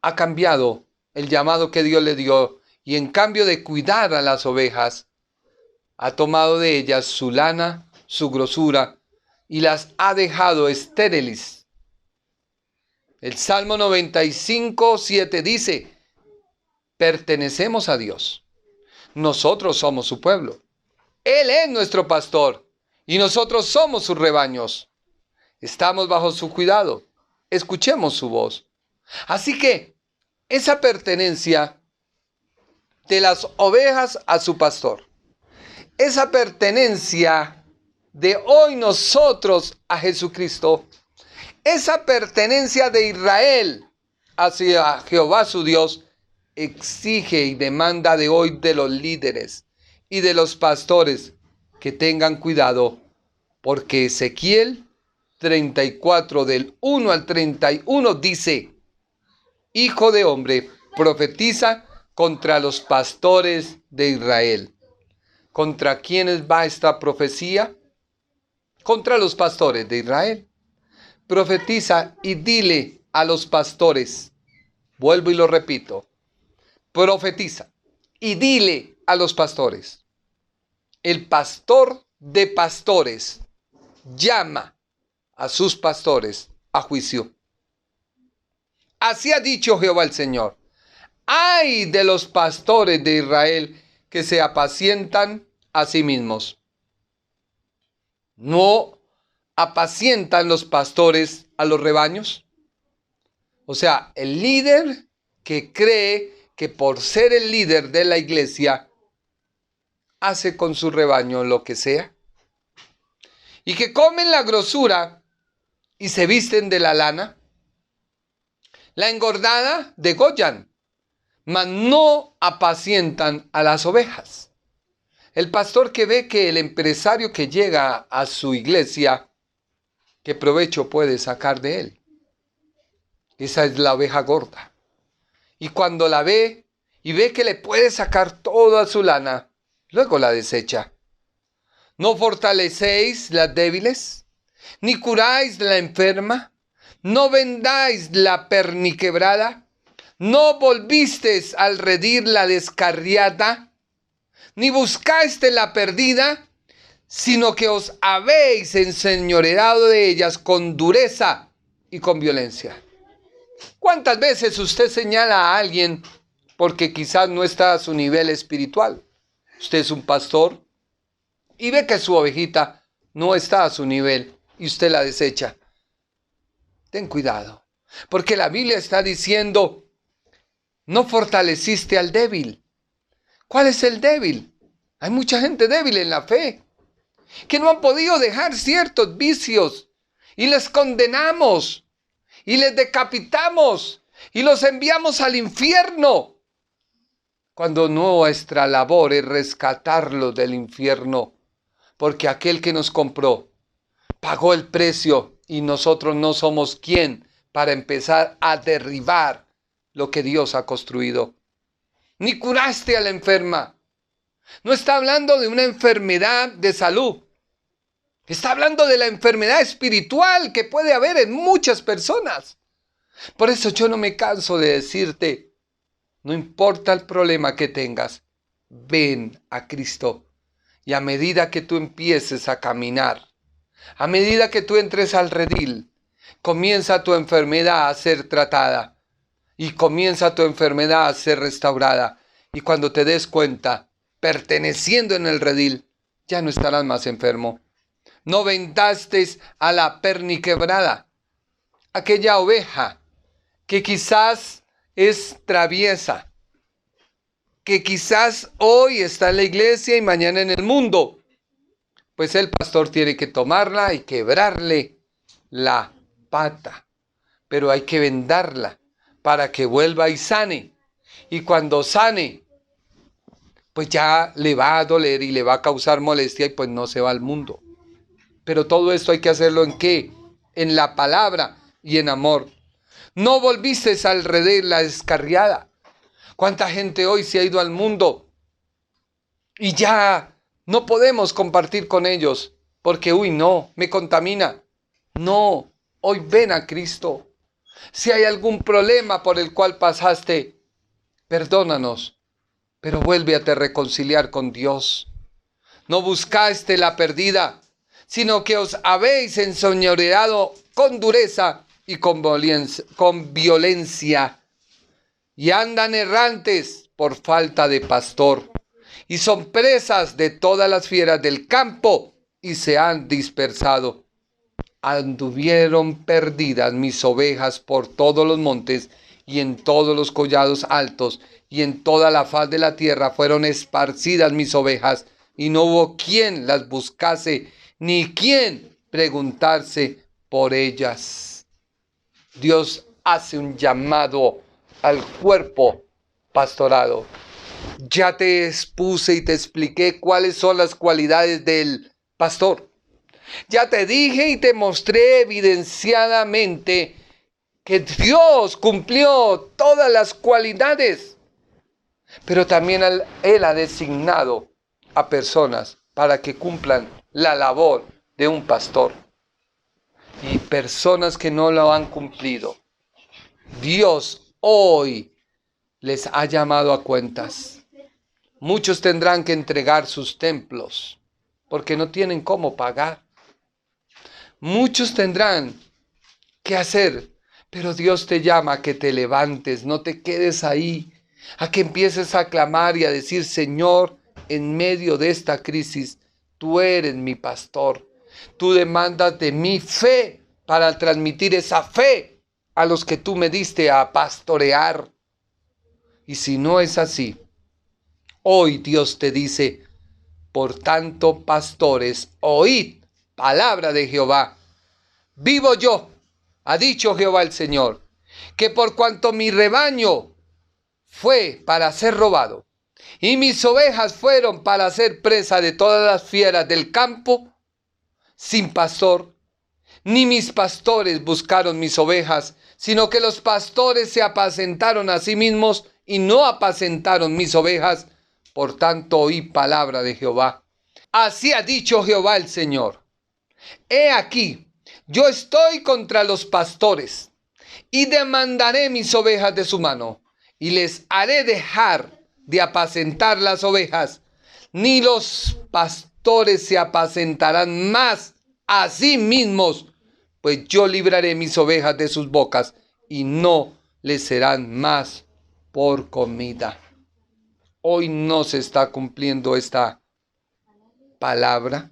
ha cambiado el llamado que Dios le dio y en cambio de cuidar a las ovejas, ha tomado de ellas su lana, su grosura y las ha dejado estériles? El Salmo 95:7 dice: pertenecemos a Dios. Nosotros somos su pueblo. Él es nuestro pastor y nosotros somos sus rebaños. Estamos bajo su cuidado. Escuchemos su voz. Así que esa pertenencia de las ovejas a su pastor, esa pertenencia de hoy nosotros a Jesucristo, esa pertenencia de Israel hacia Jehová su Dios, exige y demanda de hoy de los líderes y de los pastores que tengan cuidado, porque Ezequiel 34 del 1 al 31 dice: hijo de hombre, profetiza contra los pastores de Israel. ¿Contra quiénes va esta profecía? Contra los pastores de Israel. Profetiza y dile a los pastores, vuelvo y lo repito, profetiza y dile a los pastores. El pastor de pastores llama a sus pastores a juicio. Así ha dicho Jehová el Señor: ay de los pastores de Israel que se apacientan a sí mismos. ¿No apacientan los pastores a los rebaños? O sea, el líder que cree que por ser el líder de la iglesia hace con su rebaño lo que sea, y que comen la grosura y se visten de la lana. La engordada degollan, mas no apacientan a las ovejas. El pastor que ve que el empresario que llega a su iglesia, ¿qué provecho puede sacar de él? Esa es la oveja gorda. Y cuando la ve y ve que le puede sacar toda su lana, luego la desecha. ¿No fortalecéis las débiles? ¿Ni curáis la enferma? ¿No vendáis la perniquebrada? ¿No volvisteis al redil la descarriada? ¿Ni buscaste la perdida? Sino que os habéis enseñoreado de ellas con dureza y con violencia. ¿Cuántas veces usted señala a alguien porque quizás no está a su nivel espiritual? Usted es un pastor y ve que su ovejita no está a su nivel y usted la desecha. Ten cuidado, porque la Biblia está diciendo: no fortaleciste al débil. ¿Cuál es el débil? Hay mucha gente débil en la fe, que no han podido dejar ciertos vicios y les condenamos y les decapitamos y los enviamos al infierno, cuando nuestra labor es rescatarlos del infierno, porque aquel que nos compró pagó el precio y nosotros no somos quien para empezar a derribar lo que Dios ha construido. Ni curaste a la enferma. No está hablando de una enfermedad de salud. Está hablando de la enfermedad espiritual que puede haber en muchas personas. Por eso yo no me canso de decirte: no importa el problema que tengas, ven a Cristo. Y a medida que tú empieces a caminar, a medida que tú entres al redil, comienza tu enfermedad a ser tratada y comienza tu enfermedad a ser restaurada. Y cuando te des cuenta, perteneciendo en el redil, ya no estarás más enfermo. No vendasteis a la perniquebrada, aquella oveja que quizás es traviesa, que quizás hoy está en la iglesia y mañana en el mundo, pues el pastor tiene que tomarla y quebrarle la pata, pero hay que vendarla para que vuelva y sane. Y cuando sane, pues ya le va a doler y le va a causar molestia y pues no se va al mundo. Pero todo esto hay que hacerlo ¿en qué? En la palabra y en amor. No volviste al redil la descarriada. ¿Cuánta gente hoy se ha ido al mundo y ya no podemos compartir con ellos? Porque, no, me contamina. No, hoy ven a Cristo. Si hay algún problema por el cual pasaste, perdónanos, pero vuelve a te reconciliar con Dios. No buscaste la perdida, sino que os habéis enseñoreado con dureza y con violencia, y andan errantes por falta de pastor, y son presas de todas las fieras del campo, y se han dispersado. Anduvieron perdidas mis ovejas por todos los montes, y en todos los collados altos, y en toda la faz de la tierra fueron esparcidas mis ovejas, y no hubo quien las buscase, ni quien preguntarse por ellas. Dios hace un llamado al cuerpo pastorado. Ya te expuse y te expliqué cuáles son las cualidades del pastor. Ya te dije y te mostré evidenciadamente que Dios cumplió todas las cualidades, pero también Él ha designado a personas para que cumplan la labor de un pastor. Y personas que no lo han cumplido, Dios hoy les ha llamado a cuentas. Muchos tendrán que entregar sus templos porque no tienen cómo pagar. Muchos tendrán que hacer, pero Dios te llama a que te levantes, no te quedes ahí, a que empieces a clamar y a decir: Señor, en medio de esta crisis, tú eres mi pastor. Tú demandas de mí fe para transmitir esa fe a los que tú me diste a pastorear. Y si no es así, hoy Dios te dice: por tanto, pastores, oíd palabra de Jehová. Vivo yo, ha dicho Jehová el Señor, que por cuanto mi rebaño fue para ser robado, y mis ovejas fueron para ser presa de todas las fieras del campo, sin pastor, ni mis pastores buscaron mis ovejas, sino que los pastores se apacentaron a sí mismos y no apacentaron mis ovejas. Por tanto, oí palabra de Jehová. Así ha dicho Jehová el Señor: he aquí, yo estoy contra los pastores, y demandaré mis ovejas de su mano, y les haré dejar de apacentar las ovejas, ni los pastores se apacentarán más a sí mismos, pues yo libraré mis ovejas de sus bocas, y no les serán más por comida. Hoy no se está cumpliendo esta palabra.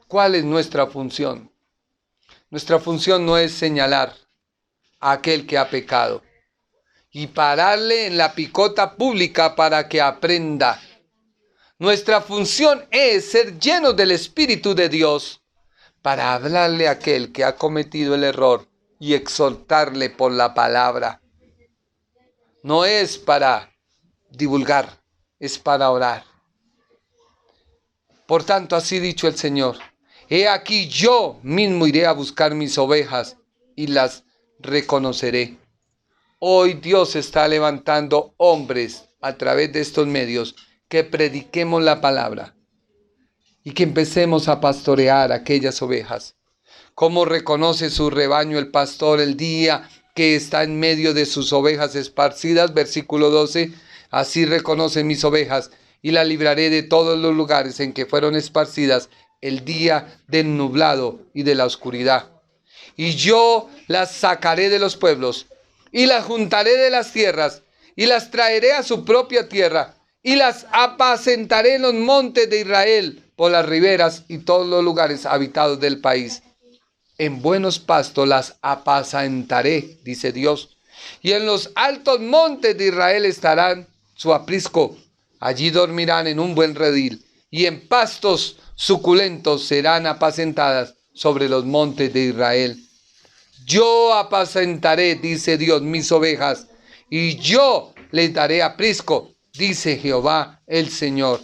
¿Cuál es nuestra función? Nuestra función no es señalar a aquel que ha pecado y pararle en la picota pública para que aprenda. Nuestra función es ser llenos del Espíritu de Dios para hablarle a aquel que ha cometido el error y exhortarle por la palabra. No es para divulgar, es para orar. Por tanto, así dicho el Señor: he aquí, yo mismo iré a buscar mis ovejas y las reconoceré. Hoy Dios está levantando hombres a través de estos medios que prediquemos la palabra y que empecemos a pastorear aquellas ovejas. ¿Cómo reconoce su rebaño el pastor el día que está en medio de sus ovejas esparcidas? Versículo 12. Así reconoce mis ovejas y las libraré de todos los lugares en que fueron esparcidas el día del nublado y de la oscuridad. Y yo las sacaré de los pueblos y las juntaré de las tierras y las traeré a su propia tierra y las apacentaré en los montes de Israel, por las riberas y todos los lugares habitados del país. En buenos pastos las apacentaré, dice Dios, Y en los altos montes de Israel estarán su aprisco. Allí dormirán en un buen redil, y en pastos suculentos serán apacentadas sobre los montes de Israel. Yo apacentaré, dice Dios, mis ovejas, y yo les daré aprisco, dice Jehová el Señor.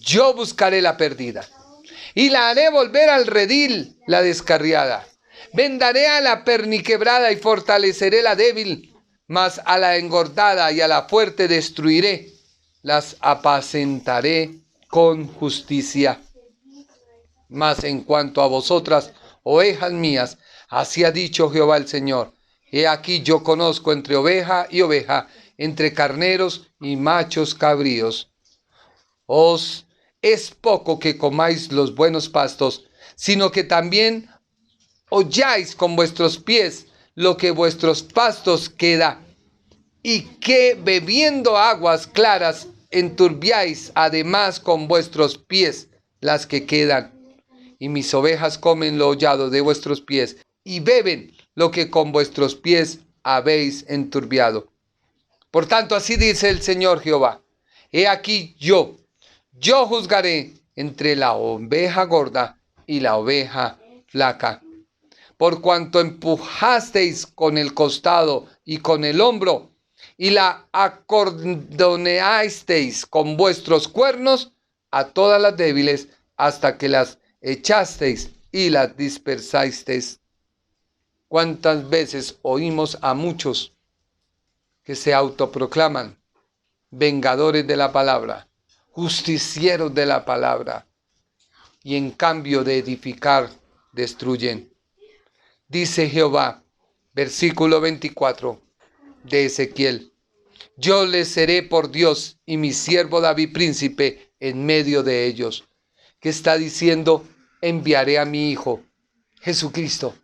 Yo buscaré la perdida, y la haré volver al redil, la descarriada. Vendaré a la perniquebrada y fortaleceré la débil, mas a la engordada y a la fuerte destruiré. Las apacentaré con justicia. Mas en cuanto a vosotras, ovejas mías, así ha dicho Jehová el Señor: he aquí yo conozco entre oveja y oveja, entre carneros y machos cabríos. Os es poco que comáis los buenos pastos, sino que también holláis con vuestros pies lo que vuestros pastos queda, y que bebiendo aguas claras enturbiáis además con vuestros pies las que quedan. Y mis ovejas comen lo hollado de vuestros pies, y beben lo que con vuestros pies habéis enturbiado. Por tanto, así dice el Señor Jehová: he aquí yo juzgaré entre la oveja gorda y la oveja flaca. Por cuanto empujasteis con el costado y con el hombro, y la acordoneasteis con vuestros cuernos a todas las débiles, hasta que las echasteis y las dispersasteis. ¿Cuántas veces oímos a muchos que se autoproclaman vengadores de la palabra, justicieros de la palabra, y en cambio de edificar, destruyen? Dice Jehová, versículo 24 de Ezequiel: yo les seré por Dios, y mi siervo David príncipe en medio de ellos. ¿Qué está diciendo? Enviaré a mi Hijo, Jesucristo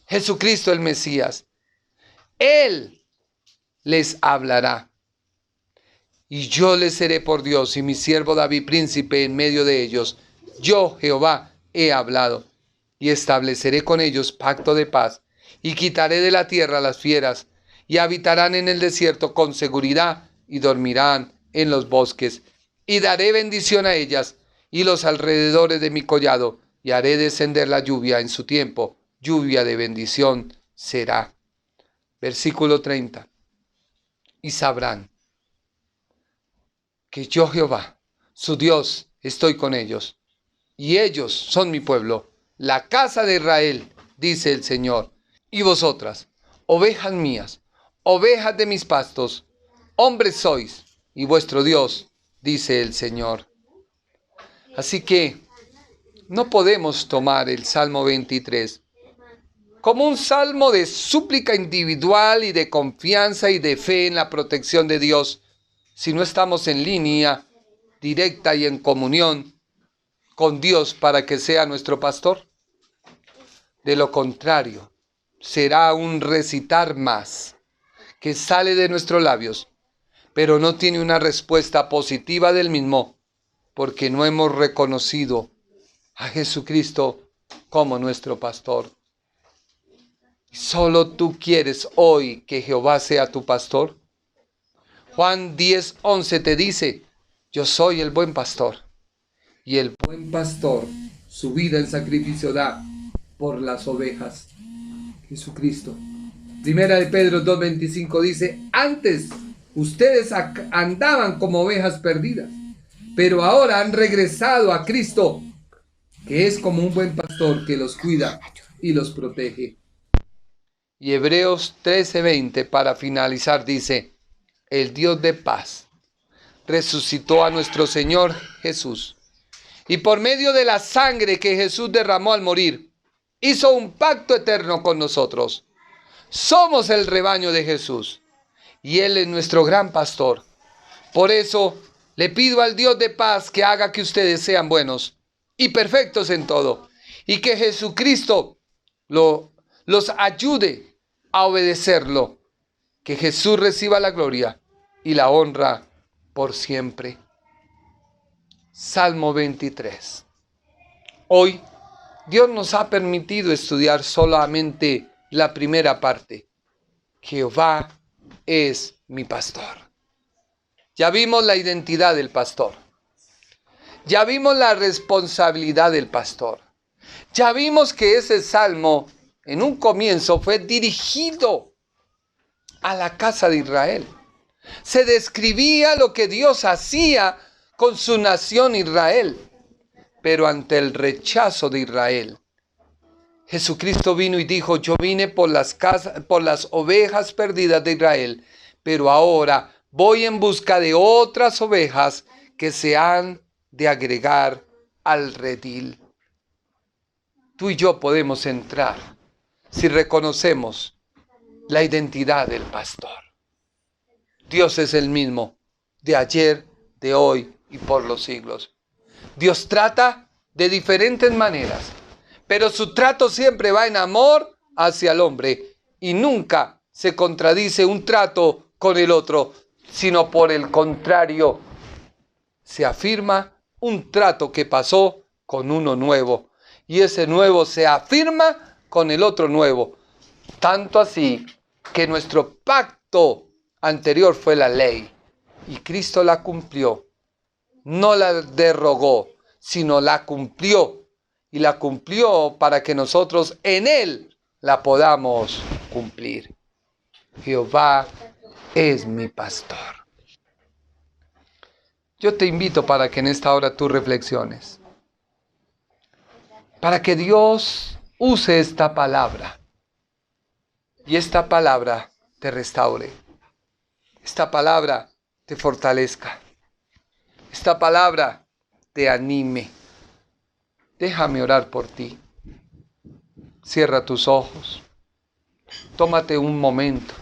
el Mesías. Él les hablará. Y yo les seré por Dios, y mi siervo David príncipe en medio de ellos. Yo, Jehová, he hablado. Y estableceré con ellos pacto de paz, y quitaré de la tierra las fieras, y habitarán en el desierto con seguridad, y dormirán en los bosques. Y daré bendición a ellas, y los alrededores de mi collado, y haré descender la lluvia en su tiempo. Lluvia de bendición será. Versículo 30. Y sabrán que yo, Jehová, su Dios, estoy con ellos, y ellos son mi pueblo, la casa de Israel, dice el Señor. Y vosotras, ovejas mías, ovejas de mis pastos, hombres sois, y vuestro Dios, dice el Señor. Así que no podemos tomar el Salmo 23 como un salmo de súplica individual y de confianza y de fe en la protección de Dios, si no estamos en línea directa y en comunión con Dios para que sea nuestro pastor. De lo contrario, será un recitar más que sale de nuestros labios, pero no tiene una respuesta positiva del mismo, porque no hemos reconocido a Jesucristo como nuestro pastor. ¿Solo tú quieres hoy que Jehová sea tu pastor? Juan 10:11 te dice: yo soy el buen pastor, y el buen pastor su vida en sacrificio da por las ovejas. Jesucristo. Primera de Pedro 2:25 dice: antes ustedes andaban como ovejas perdidas, pero ahora han regresado a Cristo, que es como un buen pastor que los cuida y los protege. Y Hebreos 13:20 para finalizar dice: el Dios de paz resucitó a nuestro Señor Jesús, y por medio de la sangre que Jesús derramó al morir, hizo un pacto eterno con nosotros. Somos el rebaño de Jesús, y Él es nuestro gran pastor. Por eso le pido al Dios de paz que haga que ustedes sean buenos y perfectos en todo, y que Jesucristo los ayude a obedecerlo. Que Jesús reciba la gloria y la honra por siempre. Salmo 23. Hoy Dios nos ha permitido estudiar solamente la primera parte, Jehová es mi pastor. Ya vimos la identidad del pastor. Ya vimos la responsabilidad del pastor. Ya vimos que ese salmo en un comienzo fue dirigido a la casa de Israel. Se describía lo que Dios hacía con su nación Israel. Pero ante el rechazo de Israel, Jesucristo vino y dijo: yo vine por las ovejas perdidas de Israel, pero ahora voy en busca de otras ovejas que se han de agregar al redil. Tú y yo podemos entrar si reconocemos la identidad del pastor. Dios es el mismo, de ayer, de hoy y por los siglos. Dios trata de diferentes maneras, pero su trato siempre va en amor hacia el hombre y nunca se contradice un trato con el otro, sino por el contrario, se afirma un trato que pasó con uno nuevo y ese nuevo se afirma con el otro nuevo. Tanto así que nuestro pacto anterior fue la ley y Cristo la cumplió. No la derogó, sino la cumplió. Y la cumplió para que nosotros en Él la podamos cumplir. Jehová es mi pastor. Yo te invito para que en esta hora tú reflexiones. Para que Dios use esta palabra. Y esta palabra te restaure. Esta palabra te fortalezca. Esta palabra te anime. Déjame orar por ti. Cierra tus ojos. Tómate un momento.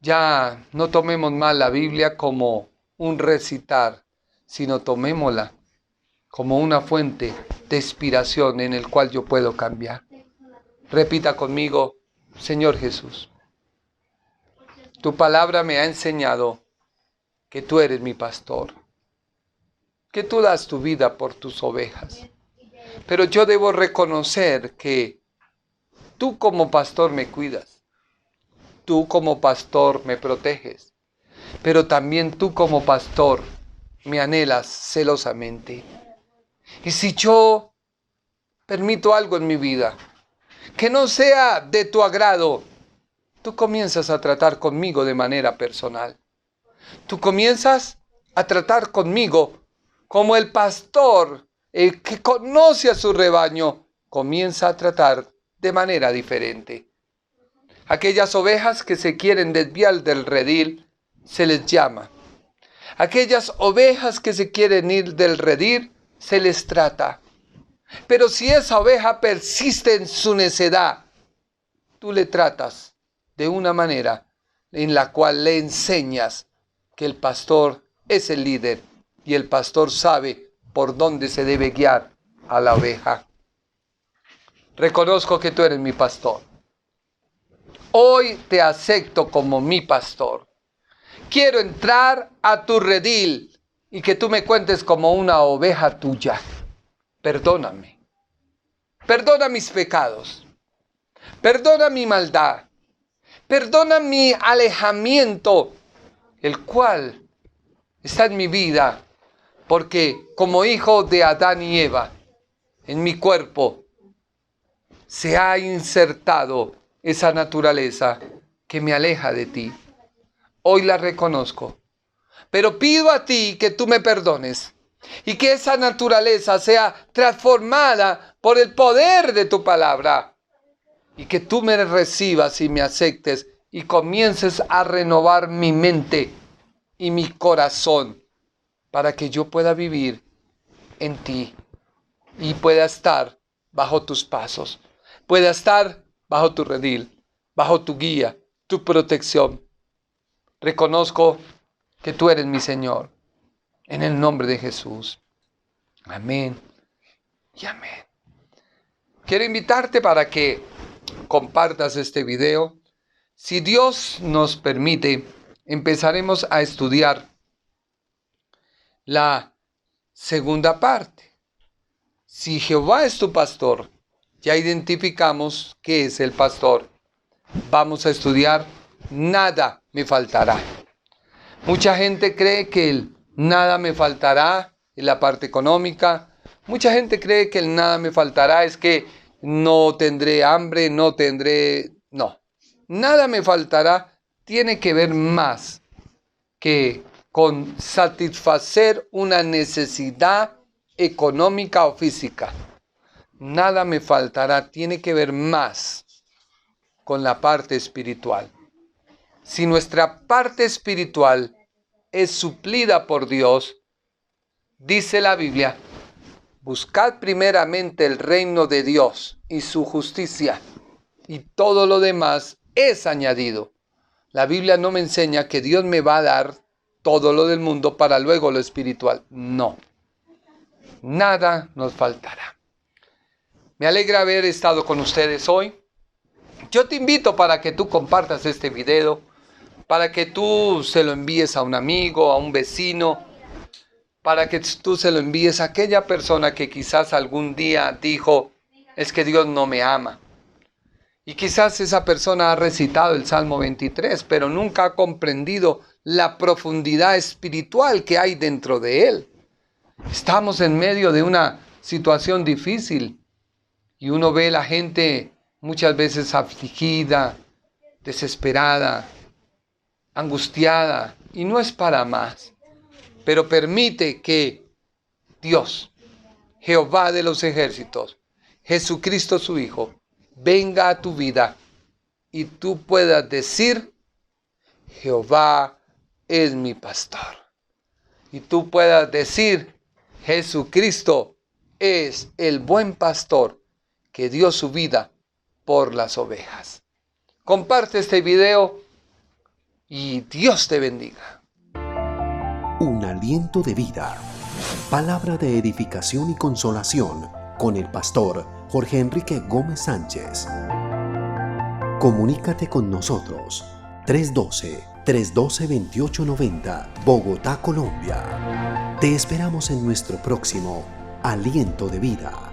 Ya no tomemos más la Biblia como un recitar, sino tomémosla como una fuente de inspiración en el cual yo puedo cambiar. Repita conmigo: Señor Jesús, tu palabra me ha enseñado que tú eres mi pastor, que tú das tu vida por tus ovejas. Pero yo debo reconocer que tú como pastor me cuidas, tú como pastor me proteges, pero también tú como pastor me anhelas celosamente. Y si yo permito algo en mi vida que no sea de tu agrado, tú comienzas a tratar conmigo de manera personal. Tú comienzas a tratar conmigo como el pastor, el que conoce a su rebaño, comienza a tratar de manera diferente. Aquellas ovejas que se quieren desviar del redil, se les llama. Aquellas ovejas que se quieren ir del redil, se les trata. Pero si esa oveja persiste en su necedad, tú le tratas de una manera en la cual le enseñas que el pastor es el líder y el pastor sabe por dónde se debe guiar a la oveja. Reconozco que tú eres mi pastor. Hoy te acepto como mi pastor. Quiero entrar a tu redil y que tú me cuentes como una oveja tuya. Perdóname. Perdona mis pecados. Perdona mi maldad. Perdona mi alejamiento, el cual está en mi vida, porque como hijo de Adán y Eva, en mi cuerpo se ha insertado esa naturaleza que me aleja de ti. Hoy la reconozco, pero pido a ti que tú me perdones y que esa naturaleza sea transformada por el poder de tu palabra y que tú me recibas y me aceptes y comiences a renovar mi mente y mi corazón para que yo pueda vivir en ti y pueda estar bajo tus pasos, pueda estar bajo tu redil, bajo tu guía, tu protección. Reconozco que tú eres mi Señor, en el nombre de Jesús. Amén y amén. Quiero invitarte para que compartas este video. Si Dios nos permite, empezaremos a estudiar la segunda parte. Si Jehová es tu pastor, ya identificamos qué es el pastor. vamos a estudiar, nada me faltará. Mucha gente cree que el nada me faltará en la parte económica. Mucha gente cree que el nada me faltará es que no tendré hambre, no. Nada me faltará tiene que ver más que con satisfacer una necesidad económica o física. Nada me faltará tiene que ver más con la parte espiritual. Si nuestra parte espiritual es suplida por Dios, dice la Biblia, buscad primeramente el reino de Dios y su justicia, y todo lo demás es añadido. La Biblia no me enseña que Dios me va a dar todo lo del mundo para luego lo espiritual. No, nada nos faltará. Me alegra haber estado con ustedes hoy. Yo te invito para que tú compartas este video, para que tú se lo envíes a un amigo, a un vecino, para que tú se lo envíes a aquella persona que quizás algún día dijo, es que Dios no me ama. Y quizás esa persona ha recitado el Salmo 23, pero nunca ha comprendido la profundidad espiritual que hay dentro de él. Estamos en medio de una situación difícil y uno ve a la gente muchas veces afligida, desesperada, angustiada, y no es para más. Pero permite que Dios, Jehová de los ejércitos, Jesucristo su Hijo, venga a tu vida y tú puedas decir, Jehová es mi pastor. Y tú puedas decir, Jesucristo es el buen pastor que dio su vida por las ovejas. Comparte este video y Dios te bendiga. Un aliento de vida. Palabra de edificación y consolación con el pastor Jorge Enrique Gómez Sánchez. Comunícate con nosotros 312-312-2890, Bogotá, Colombia. Te esperamos en nuestro próximo Aliento de Vida.